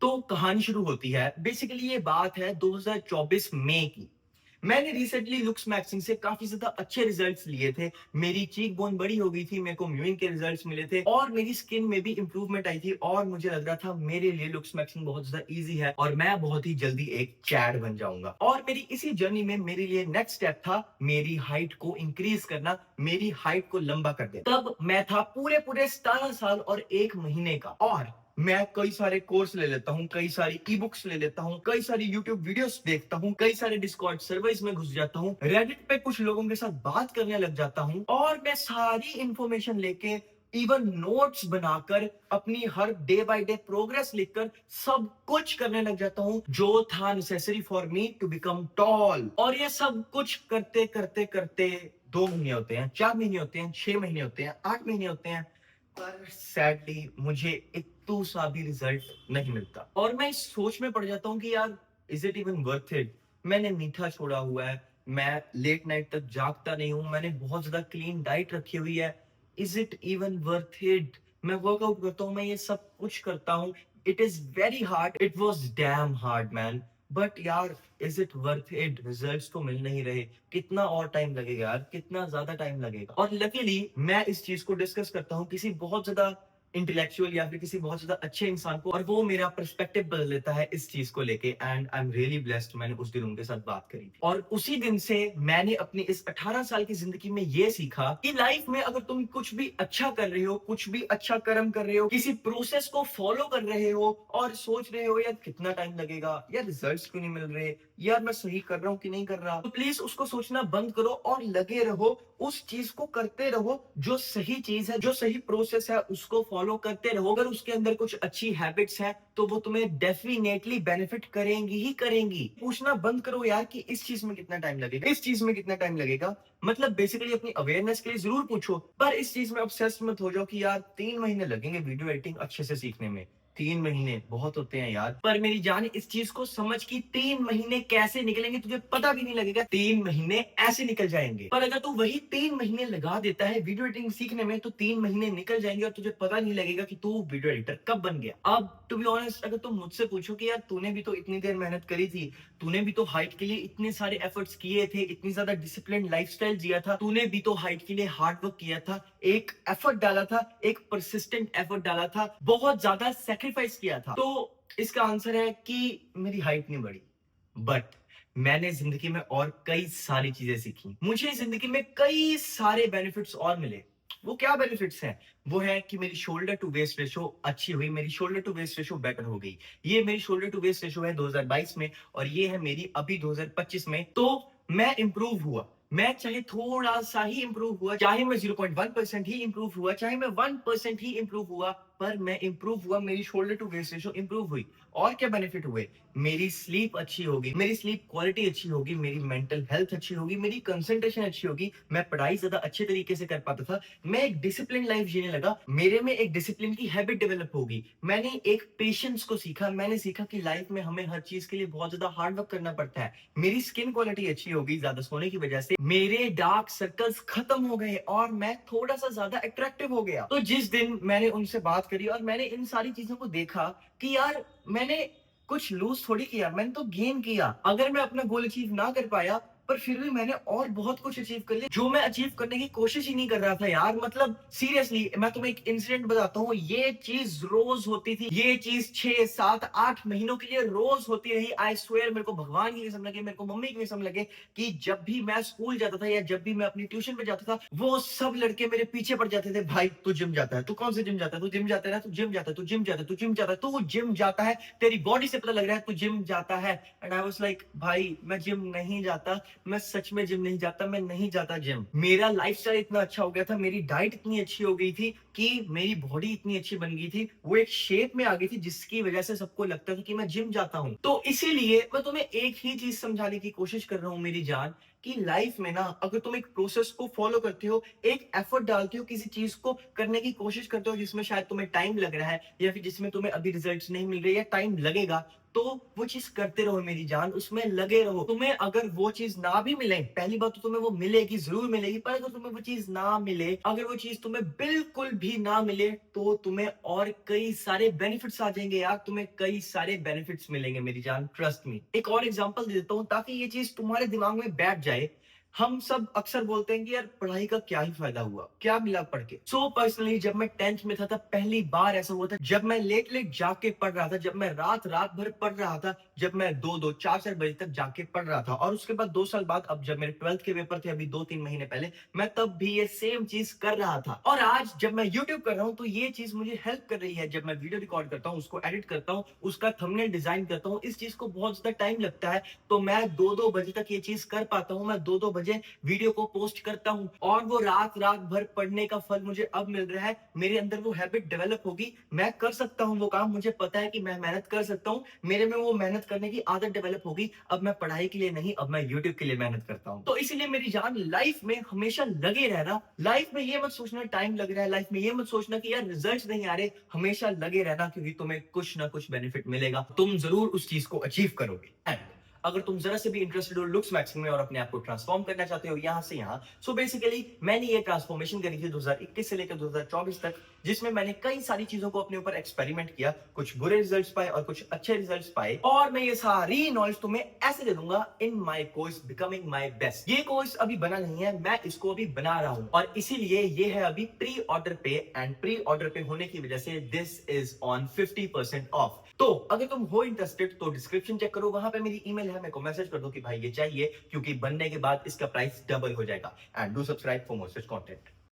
तो कहानी शुरू होती है। बेसिकली ये बात है 2024 मई की। मैंने रिसेंटली लुक्स मैगज़ीन से काफ़ी ज़्यादा अच्छे रिज़ल्ट्स लिए थे। मेरी चीक बोन बड़ी हो गई थी, मेरे को म्यूइंग के रिज़ल्ट्स मिले थे और मेरी स्किन में भी इम्प्रूवमेंट आई थी और मुझे लग रहा था मेरे लिए लुक्स मैगज़ीन बहुत ज़्यादा ईज़ी है और मैं बहुत ही जल्दी एक चैड बन जाऊँगा। और मेरी इसी जर्नी में मेरे लिए नेक्स्ट स्टेप था मेरी हाइट को इंक्रीज़ करना, मेरी हाइट को लंबा कर देना। तब मैं था पूरे-पूरे 17 साल और 1 महीने का और मैं कई सारे कोर्स ले लेता हूँ, कई सारी ई बुक्स ले लेता हूँ, कई सारी यूट्यूब वीडियोस देखता हूँ, कई सारे डिस्कॉर्ड सर्वर्स में घुस जाता हूँ, रेडिट पे कुछ लोगों के साथ बात करने लग जाता हूँ और मैं सारी इंफॉर्मेशन लेके इवन नोट्स बनाकर अपनी हर डे बाय डे प्रोग्रेस लिखकर सब कुछ करने लग जाता हूँ जो था necessary for me to become tall. और ये सब कुछ करते करते करते 2 महीने होते हैं, 4 महीने होते हैं, 6 महीने होते हैं, 8 महीने होते हैं, पर सैडली मुझे इत्तू सा भी रिजल्ट नहीं मिलता और मैं इस सोच में पड़ जाता हूँ कि यार is it even worth it. मैंने मीठा छोड़ा हुआ है, मैं लेट नाइट तक जागता नहीं हूँ, मैंने बहुत ज्यादा क्लीन डाइट रखी हुई है। Is it even worth it? मैं वर्कआउट करता हूँ, मैं ये सब कुछ करता हूँ। It is very hard, it was damn hard man, but यार is it worth it? Results तो मिल नहीं रहे, कितना और टाइम लगेगा यार, कितना ज्यादा टाइम लगेगा। और लकीली मैं इस चीज को डिस्कस करता हूँ किसी बहुत ज्यादा इंटेलेक्चुअल या फिर किसी बहुत ज्यादा अच्छे इंसान को और वो मेरा पर्सपेक्टिव बदल देता है इस चीज को लेके and I am really blessed. मैंने उस दिन उनके साथ बात करी थी और उसी दिन से मैंने अपनी इस 18 साल की जिंदगी में ये सीखा कि लाइफ में अगर तुम कुछ भी अच्छा कर रहे हो, कुछ भी अच्छा कर्म कर रहे हो, किसी प्रोसेस को फॉलो कर रहे हो और सोच रहे हो यार कितना टाइम लगेगा, यार रिजल्ट्स क्यों नहीं मिल रहे, यार मैं सही कर रहा हूँ कि नहीं कर रहा, तो प्लीज उसको सोचना बंद करो और लगे रहो, उस चीज को करते रहो जो सही चीज है, जो सही प्रोसेस है उसको फॉलो करते रहो। अगर उसके अंदर कुछ अच्छी हैबिट्स हैं तो वो तुम्हें डेफिनेटली बेनिफिट करेंगी ही करेंगी। पूछना बंद करो यार कि इस चीज में कितना टाइम लगेगा, इस चीज में कितना टाइम लगेगा। मतलब बेसिकली अपनी अवेयरनेस के लिए जरूर पूछो, पर इस चीज में ऑब्सेस्ड मत हो जाओ कि यार 3 महीने लगेंगे वीडियो एडिटिंग अच्छे से सीखने में। 3 महीने बहुत होते हैं यार। पर मेरी जान इस चीज को समझ कि 3 महीने कैसे निकलेंगे तुझे पता भी नहीं लगेगा, 3 महीने ऐसे निकल जाएंगे। पर अगर तू वही 3 महीने लगा देता है वीडियो एडिटिंग सीखने में तो 3 महीने निकल जाएंगे और तुझे पता नहीं लगेगा कि तू वीडियो एडिटर कब बन गया। अब टू बी ऑनेस्ट अगर तुम मुझसे पूछो कि यार तूने भी तो इतनी देर मेहनत करी थी, तूने भी तो हाइट के लिए इतने सारे एफर्ट्स किए थे, इतनी ज्यादा डिसिप्लिन लाइफस्टाइल जिया था, तूने भी तो हाइट के लिए हार्ड वर्क किया था, एक एफर्ट डाला था, एक परसिस्टेंट एफर्ट डाला था, बहुत ज्यादा सेक्रीफाइस किया था, तो इसका आंसर है कि मेरी हाइट नहीं बढ़ी। बट मैंने जिंदगी में और कई सारी चीजें सीखी, मुझे जिंदगी में कई सारे बेनिफिट्स और मिले। वो क्या बेनिफिट्स हैं? वो है कि मेरी शोल्डर टू वेस्ट रेशो अच्छी हुई, मेरी shoulder to waist ratio better हो गई। ये मेरी शोल्डर टू वेस्ट रेशो है 2022 में और ये है मेरी अभी 2025 में। तो मैं इंप्रूव हुआ, मैं चाहे थोड़ा सा ही इंप्रूव हुआ, चाहे मैं 0.1% ही इंप्रूव हुआ, चाहे मैं 1% ही इंप्रूव हुआ, पर मैं इंप्रूव हुआ, मेरी shoulder to waist ratio improve हुई। और क्या बेनिफिट हुए? मेरी स्लीप अच्छी होगी, मेरी स्लीप क्वालिटी अच्छी होगी, मेरी मेंटल हेल्थ अच्छी होगी, मेरी कंसंट्रेशन अच्छी होगी, मैं पढ़ाई ज्यादा अच्छे तरीके से कर पाता था, मैं एक डिसिप्लिन लाइफ जीने लगा, मेरे में एक डिसिप्लिन की हैबिट डेवलप होगी, मैंने एक पेशेंस को सीखा, मैंने सीखा कि लाइफ में हमें हर चीज के लिए बहुत ज्यादा हार्ड वर्क करना पड़ता है। मेरी स्किन क्वालिटी अच्छी होगी ज्यादा सोने की वजह से, मेरे डार्क सर्कल्स खत्म हो गए और मैं थोड़ा सा ज्यादा अट्रैक्टिव हो गया। तो जिस दिन मैंने उनसे बात करी और मैंने इन सारी चीजों को देखा कि यार मैंने कुछ लूज थोड़ी किया, मैंने तो गेन किया। अगर मैं अपना गोल अचीव ना कर पाया पर फिर भी मैंने और बहुत कुछ अचीव कर लिया जो मैं अचीव करने की कोशिश ही नहीं कर रहा था यार। मतलब सीरियसली मैं तुम्हें एक इंसिडेंट बताता हूँ, ये चीज रोज होती थी, ये चीज 6 7 8 महीनों के लिए रोज होती रही। आई स्वेयर, मेरे को भगवान की कसम लगे, मेरे को मम्मी की कसम लगे कि जब भी मैं स्कूल जाता था या जब भी मैं अपनी ट्यूशन पे जाता था वो सब लड़के मेरे पीछे पड़ जाते थे, भाई तू जिम जाता है, तू कौन से जिम जाता है, तू जिम जाता है ना, तू जिम जाता है, तू जिम जाता है, तू जिम जाता है, तू जिम जाता है, तेरी बॉडी से पता लग रहा है तू जिम जाता है। एंड आई वाज लाइक भाई मैं जिम नहीं जाता, मैं सच में जिम नहीं जाता, मैं नहीं जाता जिम। मेरा लाइफस्टाइल इतना अच्छा हो गया था, मेरी डाइट इतनी अच्छी हो गई थी कि मेरी बॉडी इतनी अच्छी बन गई थी, वो एक शेप में आ गई थी जिसकी वजह से सबको लगता था कि मैं जिम जाता हूं। तो इसीलिए मैं तुम्हें एक ही चीज समझाने की कोशिश कर रहा हूं मेरी जान, कि लाइफ में ना अगर तुम एक प्रोसेस को फॉलो करते हो, एक एफर्ट डालते हो, किसी चीज को करने की कोशिश करते हो जिसमें शायद तुम्हें टाइम लग रहा है या फिर जिसमें तुम्हें अभी रिजल्ट्स नहीं मिल रहे या टाइम लगेगा, तो वो चीज करते रहो मेरी जान, उसमें लगे रहो। तुम्हें अगर वो चीज ना भी मिले, पहली बात तो तुम्हें वो मिलेगी, जरूर मिलेगी, पर अगर तुम्हें वो चीज ना मिले, अगर वो चीज तुम्हें बिल्कुल भी ना मिले, तो तुम्हें और कई सारे बेनिफिट्स आ जाएंगे यार, तुम्हें कई सारे बेनिफिट्स मिलेंगे मेरी जान, ट्रस्ट मी। एक और एग्जांपल दे देता हूँ ताकि ये चीज तुम्हारे दिमाग में बैठ जाए। हम सब अक्सर बोलते हैं कि यार पढ़ाई का क्या ही फायदा हुआ, क्या मिला पढ़ के। सो पर्सनली जब मैं 10th में था तब पहली बार ऐसा हुआ था, जब मैं लेट लेट जाके पढ़ रहा था, जब मैं रात रात भर पढ़ रहा था, जब मैं 2-2 4-4 बजे तक जाके पढ़ रहा था। और उसके बाद 2 साल बाद, अब जब मेरे 12th के पेपर थे अभी 2-3 महीने पहले, मैं तब भी ये सेम चीज कर रहा था। और आज जब मैं यूट्यूब कर रहा हूँ तो ये चीज मुझे हेल्प कर रही है। जब मैं वीडियो रिकॉर्ड करता हूँ, उसको एडिट करता हूँ, उसका थंबनेल डिजाइन करता हूँ, इस चीज को बहुत ज्यादा टाइम लगता है, तो मैं 2-2 बजे तक ये चीज कर पाता हूँ। मैं 2-2 बजे वीडियो को पोस्ट करता हूँ, और वो रात रात भर पढ़ने का फल मुझे अब मिल रहा है। मेरे अंदर वो हैबिट डेवलप होगी, मैं कर सकता हूँ वो काम, मुझे पता है कि मैं मेहनत कर सकता हूँ, मेरे में वो मेहनत करने की आदत डेवलप होगी। अब मैं पढ़ाई के लिए नहीं, अब मैं यूट्यूब के लिए मेहनत करता हूँ। तो इसीलिए मेरी जान, लाइफ में हमेशा लगे रहना। लाइफ में ये मत सोचना टाइम लग रहा है, लाइफ में ये मत सोचना कि यार रिजल्ट नहीं आ रहे, हमेशा लगे रहना, क्योंकि तुम्हें कुछ ना कुछ बेनिफिट मिलेगा, तुम जरूर उस चीज को अचीव करोगे। एंड अगर तुम जरा से भी इंटरेस्टेड हो लुक्स मैक्सिंग में और अपने आप को ट्रांसफॉर्म करना चाहते हो यहां से यहां, सो बेसिकली मैंने ये ट्रांसफॉर्मेशन करी थी 2021 से लेकर 2024 तक, जिसमें मैंने कई सारी चीजों को अपने ऊपर एक्सपेरिमेंट किया, कुछ बुरे रिजल्ट्स पाए और कुछ अच्छे रिजल्ट्स पाए, और मैं ये सारी नॉलेज तुम्हें ऐसे दे दूंगा in my course becoming my best. ये कोर्स अभी बना नहीं है, मैं इसको अभी बना रहा हूं, और इसीलिए ये है अभी प्री ऑर्डर पे, एंड प्री ऑर्डर पे होने की वजह से दिस इज ऑन 50% ऑफ। तो अगर तुम हो इंटरेस्टेड तो डिस्क्रिप्शन चेक करो, वहां पे मेरी ईमेल है, मेरे को मैसेज कर दो कि भाई ये चाहिए, क्योंकि बनने के बाद इसका प्राइस डबल हो जाएगा। And do subscribe for more such content.